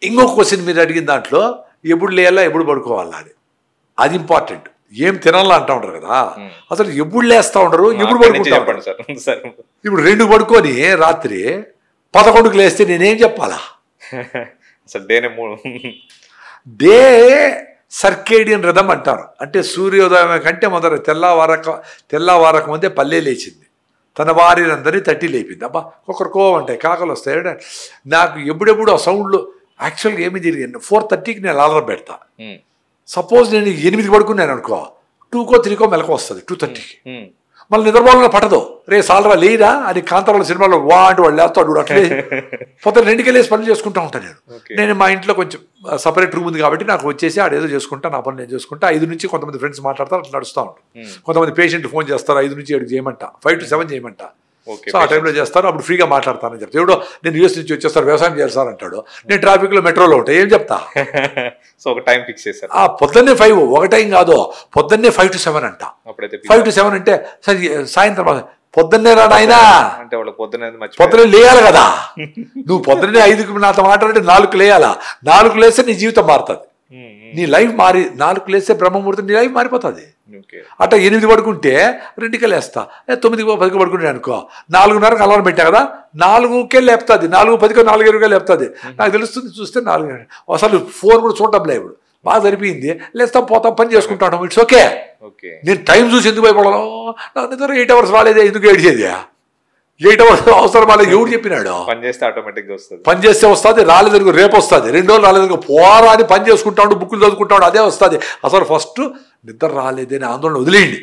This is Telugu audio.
ఇంకో క్వశ్చన్ మీరు అడిగిన దాంట్లో ఎప్పుడు లేయాలా ఎప్పుడు పడుకోవాలా అది ఇంపార్టెంట్. ఏం తినాలా అంటా ఉంటారు కదా, అసలు ఎప్పుడు లేస్తా ఉండరు, ఎప్పుడు పడుకుంటా ఉంటారు. ఇప్పుడు 2 పడుకొని రాత్రి 11కి లేస్తే నేనేం చెప్పాలా? డే సర్కేడియన్ రిథమ్ అంటారు. అంటే సూర్యోదయం కంటే మొదట తెల్లవారక ముందే పల్లె లేచింది, తన వారినందరినీ తట్టి లేపింది. అబ్బా ఒకరికో ఉంటాయి, కాకలు వస్తాయి. నాకు ఎప్పుడెప్పుడు ఆ సౌండ్లు యాక్చువల్గా ఏమి జరిగింది, 4:30కి నేను అలారం పెడతా. సపోజ్ నేను 8కి పడుకున్నాను అనుకో, 2కో 3కో మెలకు వస్తుంది 2:30కి. మళ్ళీ నిద్రపోవాలని పట్టదు. రే సాలరా లేరా అని కాంతారాల సినిమాలో అంటే వాళ్ళు లేస్తాడు అట్లే పొద్దున్న 2కి వెళ్ళేసి పనులు చేసుకుంటా ఉంటాను. నేను మా ఇంట్లో కొంచెం సపరేట్ రూమ్ ఉంది కాబట్టి నాకు వచ్చేసి ఆడేదో చేసుకుంటా, నా పని నేను చేసుకుంటా. 5 నుంచి కొంతమంది ఫ్రెండ్స్ మాట్లాడతారు, అట్లా నడుస్తూ ఉంటాను. కొంతమంది పేషెంట్ ఫోన్ చేస్తారు, 5 నుంచి 7 చేయమంట, 5 to 7 చేయమంట. సో ఆ టైంలో చేస్తారు, అప్పుడు ఫ్రీగా మాట్లాడతానని చెప్తాను. ఎవడో నేను యూఎస్ నుంచి వచ్చేస్తారు వ్యవసాయం చేస్తారు అంటాడు, నేను ట్రాఫిక్లో మెట్రోలో ఉంటా, ఏం చెప్తా? సో ఒక టైం ఫిక్స్ చేశారు. పొద్దున్నే 5, ఒక టైం కాదు, పొద్దున్నే 5 to 7 అంట. 5 to 7 అంటే సరే సాయంత్రం పొద్దున్నే రా నాయనా అంటే వాళ్ళు పొద్దున్నే లేయాలి కదా. నువ్వు పొద్దున్నే 5కి నాతో మాట్లాడితే 4కి లేయాలా, 4కి లేస్తే నీ జీవితం మారుతుంది, నీ లైఫ్ 4కి లేస్తే బ్రహ్మముహూర్తం నీ లైఫ్ మారిపోతుంది. అట్లా 8 పడుకుంటే 2కి లేస్తా, 9కి 10కి పడుకుంటే అనుకో 4:30కి అలారం పెట్టా కదా, 4కే లేపుతుంది, 4:10కో 4:20కో లేపుతుంది. నాకు తెలుస్తుంది చూస్తే 4. అసలు ఫోన్ కూడా చూడటం లేదు, ఇప్పుడు బాగా సరిపోయింది, లేస్తాం పోతాం పని చేసుకుంటాం, ఇట్స్ ఓకే. నేను టైం చూసి ఎందుకు భయపడను? నాకు నిద్ర 8 hours రాలేదే, ఎందుకు ఏడ్చేది? 8 hours అవసరం రాలేదు, ఎవడు చెప్పినాడు? పని చేస్తే ఆటోమేటిక్గా వస్తుంది, పని చేస్తే వస్తుంది, రాలేదనుకో రేపు వస్తుంది, 2 రోజులు రాలేదనుకో పోరా అని పని చేసుకుంటాడు, బుక్కులు చదువుకుంటాడు, అదే వస్తుంది. అసలు ఫస్ట్ నిద్ర రాలేదని ఆందోళన వదిలేయండి.